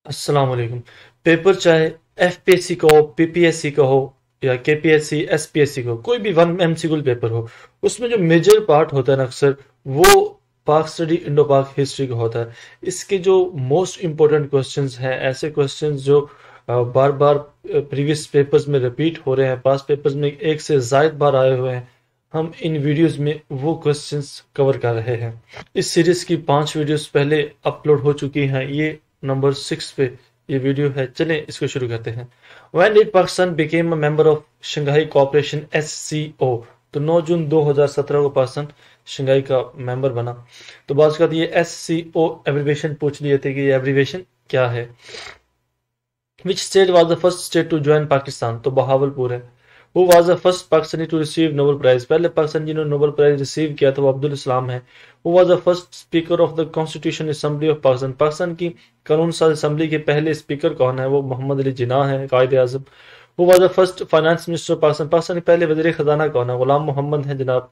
अस्सलाम वालेकुम। पेपर चाहे एफपीएससी का हो, पीपीएससी का हो या केपीएससी, एसपीएससी का हो, कोई भी वन एमसीक्यू पेपर हो, उसमें जो मेजर पार्ट होता है ना अक्सर वो पाक स्टडी, इंडो पाक हिस्ट्री का होता है। इसके जो मोस्ट इंपॉर्टेंट क्वेश्चंस हैं, ऐसे क्वेश्चंस जो बार बार प्रीवियस पेपर्स में रिपीट हो रहे हैं, पास पेपर्स में एक से ज्यादा बार आए हुए हैं, हम इन वीडियोस में वो क्वेश्चंस कवर कर रहे हैं। इस सीरीज की 5 वीडियोस पहले अपलोड हो चुकी हैं, ये नंबर 6 पे ये वीडियो है। चलें इसको शुरू करते हैं। When did Pakistan became a member of Shanghai Cooperation SCO? तो 9 जून 2017 को पाकिस्तान शंघाई का मेंबर बना। तो बात करते ये SCO एब्रीवेशन पूछ लिए थे कि ये एब्रीवेशन क्या है। Which state was the first state to join Pakistan? तो बहावलपुर है। Who was the first Pakistani to receive Nobel Prize? पहले पाकिस्तान जिन्होंने नोबेल प्राइज रिसीव किया था वो अब्दुल इस्लाम है। Who was the first Speaker of the Constitution Assembly of Pakistan? Pakistan की कानून साज असेंबली के पहले स्पीकर कौन है? वो मोहम्मद अली जिन्ना है, कायदे आजम। Who was the first Finance Minister of Pakistan? Pakistan के पहले वजीर खजाना कौन है? गुलाम मोहम्मद है जनाब।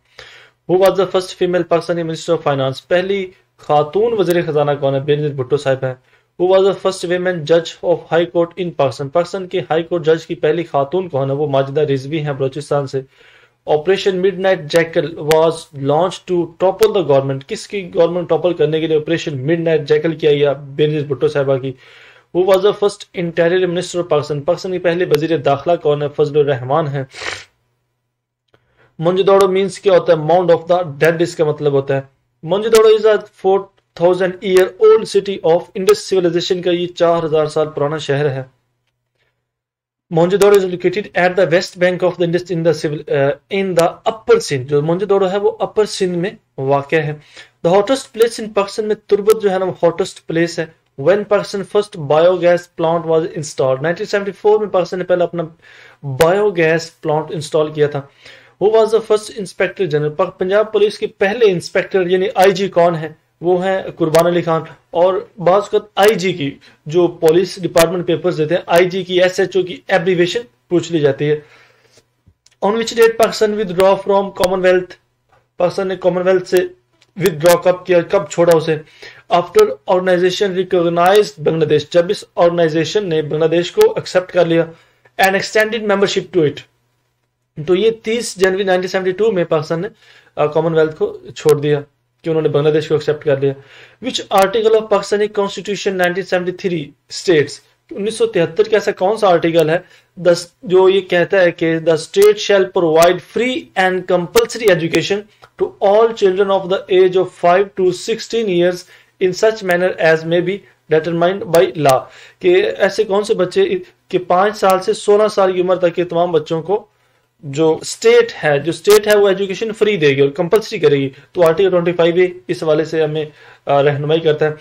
Who was the first female Pakistani Minister of Finance? पहली खातून वजीर खजाना कौन है? बेनजीर भुट्टो साहिब है। Who was the first women judge of High Court in Pakistan? Pakistan के हाई कोर्ट जज की पहली खातून कौन है? वो माजिदा रिजवी हैं बलोचिस्तान से। Operation Midnight Jackal was launch to topple the government. किसकी गवर्नमेंट टॉपल करने के लिए ऑपरेशन मिडनाइट जैकल किया गया? बेनजीर भुट्टो साहिबा की। Who was the first interior minister of Pakistan? Pakistan के पहले वजीर दाखिला कौन है? फजलुर रहमान है। मोंजोदड़ो मीन्स क्या होता है? माउंट ऑफ द डेड इसका मतलब होता है। Mohenjodaro is a 4000 year old city of Indus civilization का ये 4000 साल पुराना शहर है। Mohenjodaro is located at the west bank of the Indus in the upper Sindh. जो मोंजोदड़ो है वो अपर सिंध में वाक़ है। The hottest place in Pakistan में तुर्बत जो है ना हॉटेस्ट प्लेस है। When Pakistan first biogas plant was installed? 1974 में पाकिस्तान ने पहले अपना बायोगैस प्लांट इंस्टॉल किया था। Who was the first inspector general? Punjab police के पहले इंस्पेक्टर यानी आईजी कौन है? वो है कुर्बान अली खान। और बात आईजी की जो पुलिस डिपार्टमेंट पेपर्स देते हैं, आईजी की एसएचओ की एब्रीवेशन पूछ ली जाती है। On which date Pakistan withdraw from Commonwealth? Pakistan ने कॉमनवेल्थ से विदड्रॉ कब किया, कब छोड़ा उसे? आफ्टर ऑर्गेनाइजेशन रिकॉग्नाइज बांग्लादेश, जब इस ऑर्गेनाइजेशन ने बांग्लादेश को एक्सेप्ट कर लिया and extended membership to it. तो ये 30 जनवरी 1972 में पाकिस्तान ने कॉमनवेल्थ को छोड़ दिया कि उन्होंने बांग्लादेश को एक्सेप्ट कर लिया। Which article of Pakistani constitution 1973 states? 1973 का ऐसा कौन सा आर्टिकल है जो ये कहता है कि the state shall provide free and compulsory education to all children of the age of 5 to 16 years in such manner as may be determined by law. कि ऐसे कौन से बच्चे कि 5 साल से 16 साल की उम्र तक के तमाम बच्चों को जो स्टेट है वो एजुकेशन फ्री देगी और कंपल्सरी करेगी। तो आर्टिकल 25A इस हवाले से हमें रहनुमाई करता है।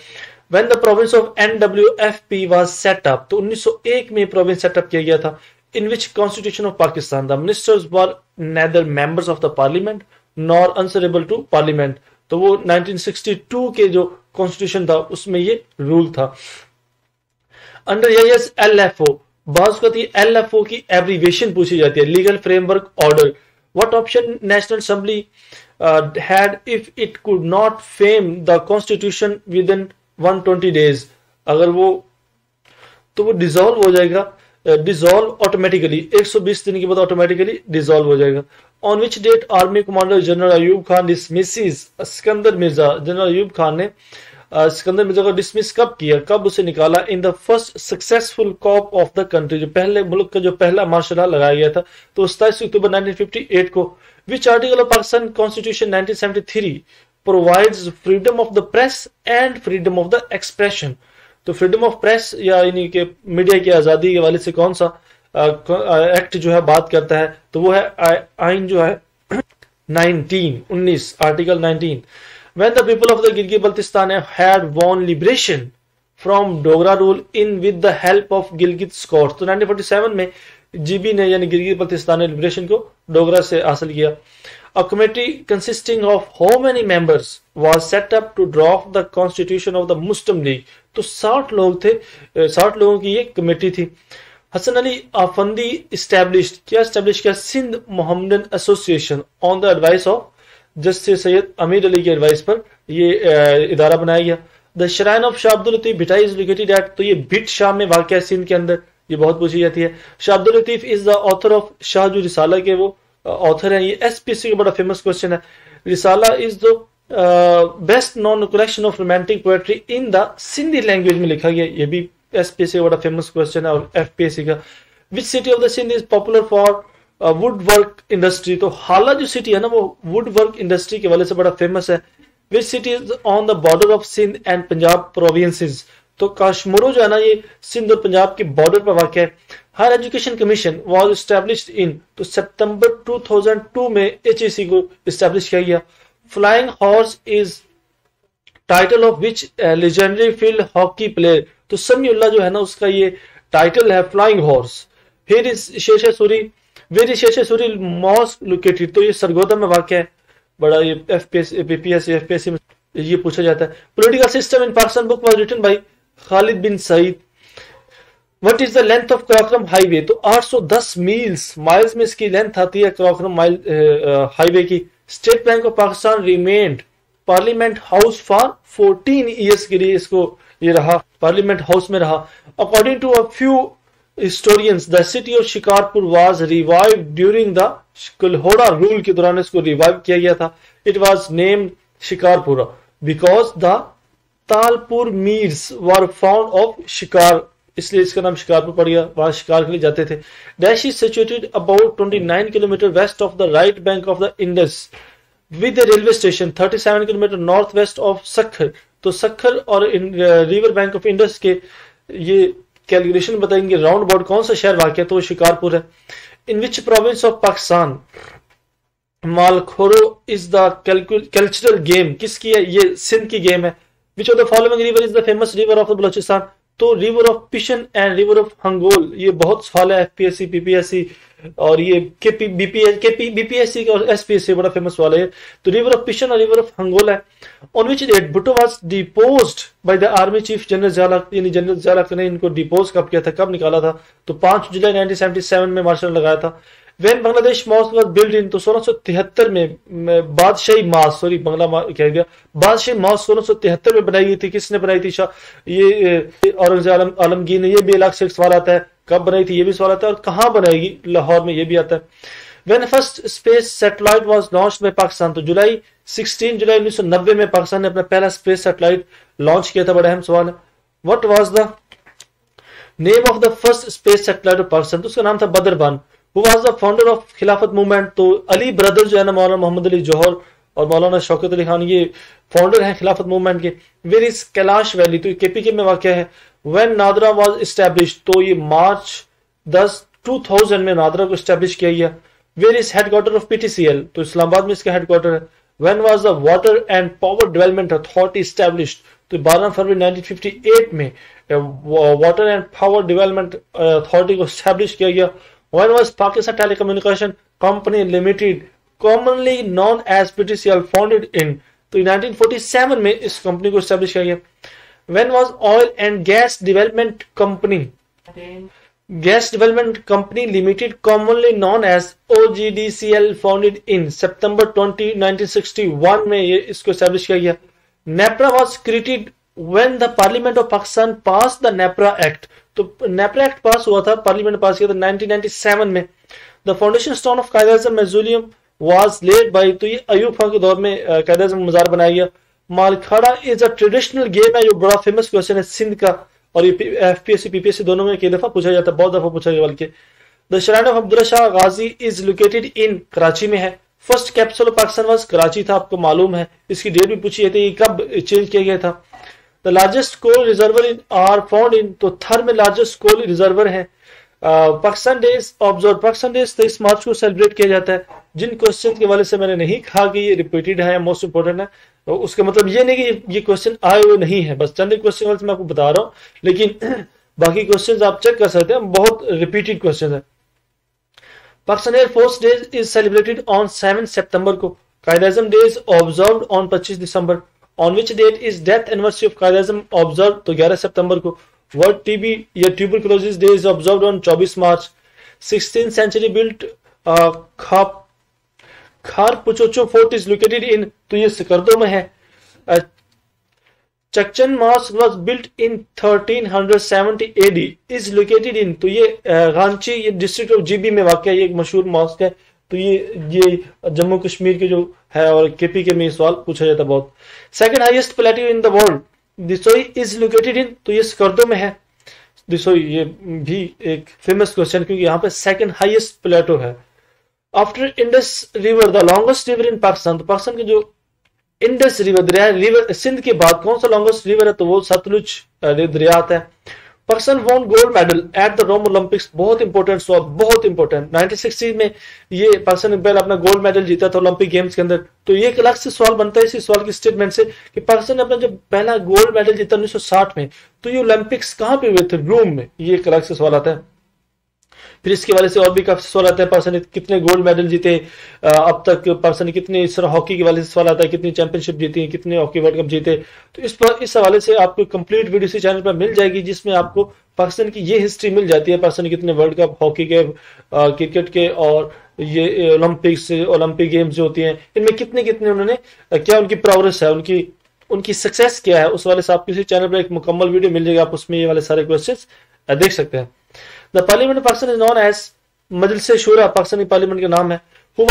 When the province of NWFP was set up, तो 1901 में प्रोविंस सेटअप किया गया था। In which constitution of Pakistan the ministers were neither members of the parliament nor answerable to parliament? तो वो 1962 के जो कॉन्स्टिट्यूशन था उसमें ये रूल था। अंडर LFO, बाज को LFO की एब्रीवेशन पूछी जाती है, legal framework order. What option national assembly had if it could not frame the constitution with in 120 days? अगर वो तो वो डिसॉल्व हो जाएगा, डिसॉल्व ऑटोमेटिकली 120 दिन के बाद ऑटोमेटिकली डिसॉल्व हो जाएगा। On which date army commander general Ayub Khan dismisses Sikandar Mirza? General Ayub Khan ने सिकंदर मिर्जा को डिसमिस कब किया, कब उसे निकाला? In the first successful corp of the country, जो पहले मुल्क का जो पहला मार्शल लॉ लगाया गया था तो 27 अक्टूबर 1958 को। Which article of Pakistan constitution 1973 provides freedom of the press and freedom of the expression? तो फ्रीडम ऑफ प्रेस या यानी कि मीडिया की आजादी के वाले से कौन सा एक्ट जो है बात करता है? तो वो है आइन जो है 19 article 19। When the people of the Gilgit Baltistan had won liberation from Dogra rule in with the help of Gilgit Scouts, तो 1947 में जीबी ने यानी गिलगित बल्तिस्तान ने लिबरेशन को डोगरा से हासिल किया। A committee consisting of how many members was set up to draft the constitution of the Muslim League? तो 60 लोग थे, 60 लोगों की ये कमेटी थी। हसन अली आफंदी एस्टैब्लिश किया Sindh Mohammedan Association on the advice of Justice Syed Amir Ali के एडवाइस पर ये इदारा बनाया गया। The shrine of Shah Abdul Latif Bhittai is located at, तो ये भिट शाम में वाक़ है सिंध के अंदर, ये बहुत पूछी जाती है। Shah Abdul Latif is the author of Shah, जो रिसाला के वो ऑथर है। ये एसपीएससी का बड़ा फेमस क्वेश्चन है। Risala is the best known collection of romantic poetry in the Sindhi language में लिखा गया, ये भी एसपीएससी का बड़ा फेमस क्वेश्चन है। और एफपीएससी का which city of the Sindh is popular for wood work industry, तो हाला जो सिटी है ना वो वुड वर्क इंडस्ट्री के वाले से बड़ा फेमस है। Which city is on the border of Sindh and Punjab provinces, तो काश्मीरो जो है ना ये सिंध और पंजाब के बॉर्डर पर वाक़ है। Higher Education Commission was established in, तो सितंबर 2002 में एचईसी को एस्टैब्लिश किया गया। Flying horse is title of which legendary field hockey player, तो समीउल्लाह जो है ना उसका ये टाइटल है फ्लाइंग हॉर्स। फिर is Shesha Suri, where is Shesha Suri mosque located, तो ये सरगोदा में वाक़ है। बड़ा ये एफपीएससी बीपीएससी एफपीएससी में ये पूछा जाता है। Political system in Pakistan book was written by Khalid Bin Saeed. What is the length of Karakoram highway, तो 810 माइल्स में इसकी लेंथ आती है कराक्रम माइल हाईवे की। State Bank of Pakistan remained parliament house for 14 years के लिए इसको ये रहा, पार्लियामेंट हाउस में रहा। According to a few historians the city of Shikarpur was revived during the Kalhora rule के दौरान इसको रिवाइव किया गया था। It was named Shikarpura because the Talpur Mirs were found of shikar, इसलिए इसका नाम शिकारपुर पड़ गया, वहां शिकार के लिए जाते थे। Dash is situated about 29 kilometre west of the right bank of the Indus with railway station 37 kilometre north west of Sukkur, तो सखर और रिवर बैंक ऑफ इंडस के ये कैलकुलेशन बताएंगे राउंड अबाउट कौन सा शहर वाक़ है, तो वो शिकारपुर है। In which province of Pakistan Malakhro is the cultural game, किसकी है, ये सिंध की गेम है। Which of the following river is the famous river of Balochistan, तो river of Pishin and river of Hingol, ये बहुत सवाल है एफपीएससी पीपीएससी और ये बीपीएससी और एसपीएससी बड़ा फेमस वाला है। तो रिवर ऑफ पिशन और रिवर ऑफ हंगोल है। On which date Bhutto was deposed by the army chief general Zia-ul-Haq, यानी जनरल ज़िया-उल-हक ने इनको डिपोज कब किया था, कब निकाला था, तो 5 जुलाई 1977 में मार्शल लगाया था। When Bangladesh mosque was build in, तो 1673 में बादशाही मॉस्क, सॉरी बंगला कह गया, बादशाही मॉस्क 1673 में बनाई गई थी। किसने बनाई थी? ये औरंगजेब आलमगीर ने। ये भी अलग से सवाल आता है, कब बनाई थी ये भी सवाल आता है, और कहाँ बनाएगी, लाहौर में, ये भी आता है। When first space satellite was launched by Pakistan, तो 16 जुलाई 1990 में पाकिस्तान ने अपना पहला स्पेस सैटेलाइट लॉन्च किया था। बड़ा अहम सवाल है। What was the name of the first space satellite of Pakistan, तो उसका नाम था बदरबान। Who was the founder of खिलाफत मूवमेंट, तो अली ब्रदर जो है ना मौलाना मोहम्मद अली जौहर और मौलाना शौकत अली खान, ये फाउंडर हैं खिलाफत मूवमेंट के। वेयर इज कैलाश वैली, तो केपीके में वाक़ है। व्हेन नादरा वाज एस्टैब्लिश्ड, तो ये मार्च 10 2000 में नादरा को एस्टैब्लिश किया गया। Where is headquarter of PTCL, तो इस्लामाबाद में इसका हेडक्वार्टर है। When was the water and power development authority established, तो 12 फरवरी 1958 में water and power development authority को एस्टैब्लिश किया गया। When was Pakistan Telecommunication Company Limited, commonly known as PTCL, founded in, तो 1947 में इस कंपनी को एस्टैब्लिश किया गया। When was Oil and Gas Development Company Limited, commonly known as OGDCL, founded in September 20, 1961 में ये इसको एस्टैब्लिश किया गया। NEPRA was created when the Parliament of Pakistan passed the NEPRA Act, तो नेपरा एक्ट पास हुआ था, पार्लियामेंट पास किया था 1997 में। The foundation stone of Quaid-e-Azam mausoleum was laid by, तो ये अयूब खान के दौर में कायद-ए-आज़म मजार बनाया गया। मालखाड़ा इज अ ट्रेडिशनल गेम है, जो बड़ा फेमस क्वेश्चन है सिंध का, और ये एफपीएससी पीपीएससी दोनों में कई दफा पूछा जाता है, बहुत दफा पूछा गया बल्कि। The shrine of Abdullah Shah Ghazi is located इन, कराची में है। First capital of Pakistan was Karachi था, आपको मालूम है। इसकी डेट भी पूछी जाती है, कब चेंज किया गया था। The largest coal reservoir are found in, तो थर में लार्जेस्ट कोल रिजर्वर है। Pakistan days observe, Pakistan days 23 मार्च को सेलिब्रेट किया जाता है। जिन क्वेश्चन के वाले से मैंने नहीं कहा कि ये रिपीटेड है या मोस्ट इंपोर्टेंट है, तो उसका मतलब ये नहीं कि ये क्वेश्चन आए हुए नहीं है, बस चंद क्वेश्चन वाले से मैं आपको बता रहा हूँ, लेकिन बाकी क्वेश्चन आप चेक कर सकते हैं, बहुत रिपीटेड क्वेश्चन है। Pakistan air force days is celebrated on 7 सितंबर को। Quaid-e-Azam days observed on 25 December. On which date is death anniversary of Quaid-e-Azam observed, तो 11 सितंबर को। World TB या tuberculosis day is observed on 24 March. 16th century built Kharpocho fort is located in, तो ये सिकरदो में है। Chakchan mosque was built in 1370 AD, is located in, तो ये रांची, ये डिस्ट्रिक्ट ऑफ जीबी में वाक़ है, ये एक मशहूर मॉस्क है। तो ये जम्मू कश्मीर के जो है और केपी के में सवाल पूछा जाता है बहुत। Second highest plateau in the world Deosai is located in, तो ये स्कर्दो में है दिसोई, ये भी एक फेमस क्वेश्चन क्योंकि यहाँ पे सेकंड हाईएस्ट प्लेटो है। After Indus river the longest river in Pakistan, तो पाकिस्तान के जो इंडस रिवर दरिया है, रिवर सिंध के बाद कौन सा लॉन्गेस्ट रिवर है, तो वो सतलुज दरिया आता है। Pakistan won gold medal at the Rome Olympics, बहुत इंपॉर्टेंट सवाल, बहुत इंपॉर्टेंट। 1960 में ये पाकिस्तान ने पहले अपना गोल्ड मेडल जीता था ओलंपिक गेम्स के अंदर। तो ये एक अलग से सवाल बनता है इसी सवाल की स्टेटमेंट से कि पाकिस्तान ने अपना जब पहला गोल्ड मेडल जीता 1960 में, तो ये ओलंपिक्स कहां पे हुए थे, रोम में, ये एक अलग से सवाल आता है। फिर इसके वाले से और भी काफी सवाल आते हैं, पाकिस्तान ने कितने गोल्ड मेडल जीते अब तक, पाकिस्तान ने कितने, इस तरह हॉकी के वाले से सवाल आता है कितनी चैंपियनशिप जीती, कितने हॉकी वर्ल्ड कप जीते। तो इस हवाले से आपको कंप्लीट वीडियो इसी चैनल पर मिल जाएगी जिसमें आपको पाकिस्तान की ये हिस्ट्री मिल जाती है, पाकिस्तान ने कितने वर्ल्ड कप हॉकी के, क्रिकेट के और ये ओलंपिक गेम्स जो होती हैं इनमें कितने कितने उन्होंने, क्या उनकी प्रोग्रेस है, उनकी सक्सेस क्या है, उस वाले से आपको इसी चैनल पर एक मुकम्मल वीडियो मिल जाएगा, आप उसमें ये वाले सारे क्वेश्चन देख सकते हैं। The Parliament of Pakistan is known as Majlis-e-Shura, Pakistani parliament का नाम है। Who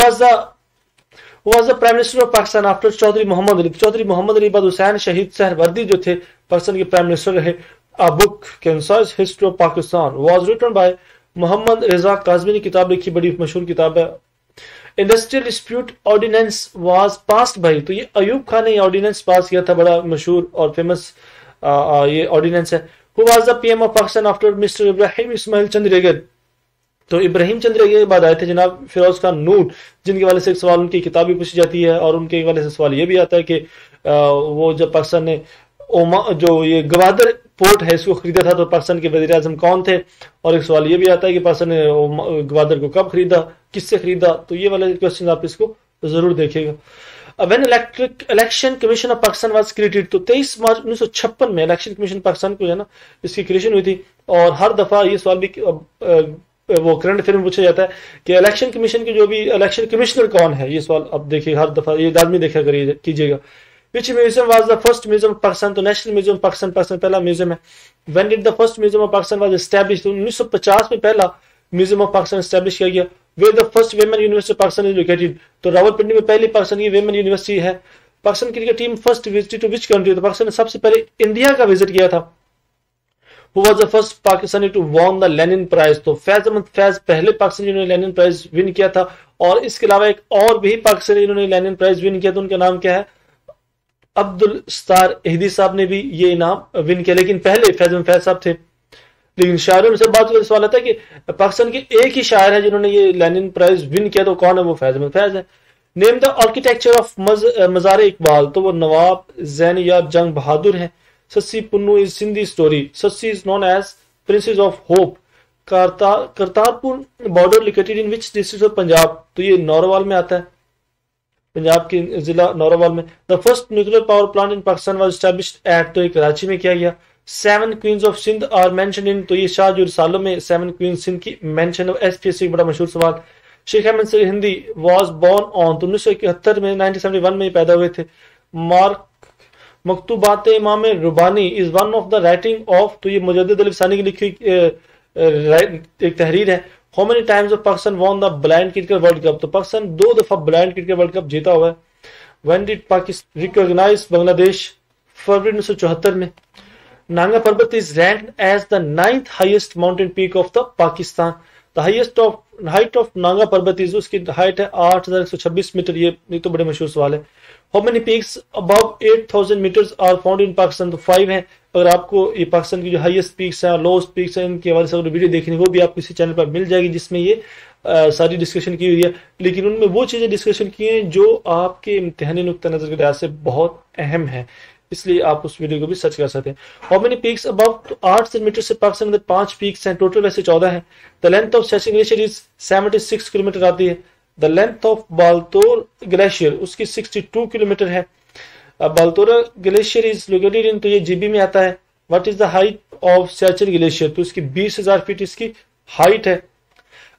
was the Prime Minister of Pakistan after Chaudhary Mohammad Ali? Chaudhary Mohammad Ali बाद हुसैन शहीद सहरवर्दी जो थे पाकिस्तान के प्राइम मिनिस्टर रहे। A book concise history of Pakistan was written by Mohammad Raza Kazmi ने किताब लिखी, बड़ी मशहूर किताब है। Industrial dispute ordinance was passed by, तो ये अयूब खान ने ऑर्डिनेंस पास किया था, बड़ा मशहूर और फेमस ये ऑर्डिनेंस है। Who was the PM of Pakistan after Mr. Ibrahim Ismail Chundrigar? तो इब्राहिम चंद रेगन के बाद आए थे जनाब फिरोज खान नून, जिनके वाले से एक सवाल उनकी किताब भी पूछी जाती है और उनके वाले से सवाल ये भी आता है कि वो जब पाकिस्तान ने जो ये गवादर पोर्ट है इसको खरीदा था तो पाकिस्तान के वजीर आजम कौन थे, और एक सवाल ये भी आता है कि पाकिस्तान ने गवादर को कब खरीदा, किससे खरीदा। तो ये वाले क्वेश्चन आप इसको जरूर देखिएगा। When election commission of Pakistan was created, तो 23 मार्च 1956 में इलेक्शन कमीशन पाकिस्तान को है ना इसकी क्रिएशन हुई थी। और हर दफा ये सवाल भी वो करंट अफेयर में पूछा जाता है कि इलेक्शन कमीशन के जो भी इलेक्शन कमिश्नर कौन है, ये सवाल अब देखिए हर दफा, ये लाजमी देखा कीजिएगा। Which museum was the first museum of Pakistan? तो नेशनल म्यूजियम पाकिस्तान पहला म्यूजियम है। When did the first museum of Pakistan was established? तो 1950 में पहला म्यूजियम ऑफ पाकिस्तान एस्टैब्लिश किया गया। Where the first women university of Pakistan is located? तो रावलपिंडी में पहली पाकिस्तान की women यूनिवर्सिटी है। Pakistan cricket team first visit to which country? तो पाकिस्तान ने सबसे पहले इंडिया का विजिट किया था। Who was the first Pakistani to won the Lenin Prize? तो फैज अहमद फैज पहले पाकिस्तानी जिन्होंने लेनिन प्राइज विन किया था। और इसके अलावा एक और भी पाकिस्तानी जिन्होंने लेनिन प्राइज विन किया था, उनका नाम क्या है? अब्दुल सत्तार एहदी साहब ने भी ये इनाम विन किया, लेकिन पहले फैज अहमद फैज साहब थे। लेकिन शायरों में से बात का सवाल आता है कि पाकिस्तान के एक ही शायर है जिन्होंने ये लेनिन प्राइज विन किया, तो कौन है? वो फैज अहमद फैज है। नेम द आर्किटेक्चर ऑफ मजार इकबाल, तो वो नवाब जैन या जंग बहादुर है। Sassi Punnu is Sindhi story, Sassi is known as princess of hope. Kartarpur border located in which district of Punjab, तो ये नौरवाल में आता है, पंजाब के जिला नौरवाल में। The first nuclear power plant in Pakistan was established at, तो ये कराची में किया गया। 7 queens of Sindh are mentioned in, तो ये शाह जो सालों में 7 क्वींस सिंध की मेंशन है। एसपीएससी बड़ा मशहूर सवाल। Sheikh Ahmad Sirhindi was born on, तो 1971 में 1971 में पैदा हुए थे। मार्क Maktubat Imam Rabbani is one of the writing of, तो ये मुजद्दिद अली सानी की लिखी एक तहरीर है। How many times of Pakistan won the blind cricket world cup, तो पाकिस्तान 2 दफा ब्लाइंड क्रिकेट वर्ल्ड कप जीता हुआ है। When did Pakistan recognize Bangladesh? फरवरी 1974 में। Nanga Parbat is ranked as the 9th highest mountain peak of the Pakistan. The height of Nanga Parbat is, उसकी height है 8126 metre. ये तो बड़े मशहूर सवाल है। How many peaks above 8000 metres are found in Pakistan? तो 5 हैं। अगर आपको ये पाकिस्तान की जो हाईएस्ट पीक्स हैं, लोएस्ट पीक्स हैं, इनके हवाले से अगर वीडियो देखनी वो भी आपको इसी चैनल पर मिल जाएगी जिसमें ये सारी डिस्कशन की हुई है। लेकिन उनमें वो चीजें डिस्कशन की हैं जो आपके इम्तिहानी नुक्ता नजर के लिहाज से बहुत अहम है, इसलिए आप उस वीडियो को भी सर्च कर सकते हैं। हाउ मेनी पीक्स अबव, तो 800 मीटर से पाकिस्तान में 5 पीक्स हैं, टोटल वैसे 14 हैं। The length of Siachen glacier is 76 kilometre आती है। The length of Baltoro glacier उसकी 62 किलोमीटर है। Baltoro glacier is located in, तो ये जीबी में आता है। What is the height of Siachen glacier? तो इसकी 20,000 फीट इसकी हाइट है।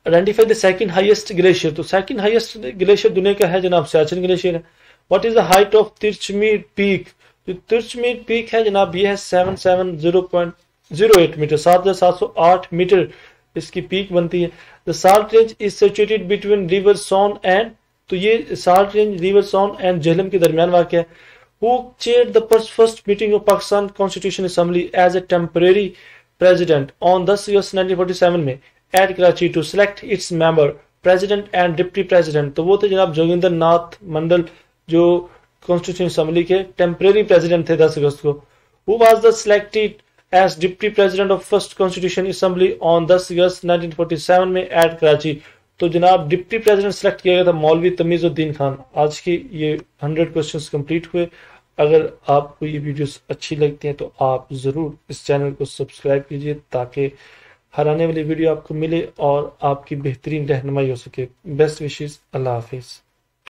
Identify the second highest glacier, तो सेकंड हाईएस्ट ग्लेशियर दुनिया का है जनाब सियाचिन ग्लेशियर है। What is the height of तिरचमी peak? जो तिरछमीर पीक है जनाब ये है 770.08 मीटर, 7708 मीटर इसकी पीक बनती है। The salt range is situated between river Soan and, तो ये salt range river Soan and Jhelum के दरमियान वाक़ है। Who chaired the first meeting of Pakistan Constitution Assembly as a temporary president on 10 अगस्त 1947 में at Karachi to select its member, president and deputy president? तो वो थे जनाब जोगिंदर नाथ मंडल जो कॉन्स्टिट्यूशन असेंबली के टेम्परेरी प्रेसिडेंट थे 10 अगस्त को। Who was the selected as deputy president of first constitution assembly on 10 अगस्त 1947 में at Karachi? तो जनाब डिप्टी प्रेसिडेंट सेलेक्ट किया गया था मौलवी तमीजुद्दीन खान। आज की ये 100 क्वेश्चंस कंप्लीट हुए। अगर आपको ये वीडियोस अच्छी लगती हैं तो आप ज़रूर इस चैनल को सब्सक्राइब कीजिए ताकि हर आने वाली वीडियो आपको मिले और आपकी बेहतरीन रहनुमाई हो सके। बेस्ट विशेस, अल्लाह हाफिज़।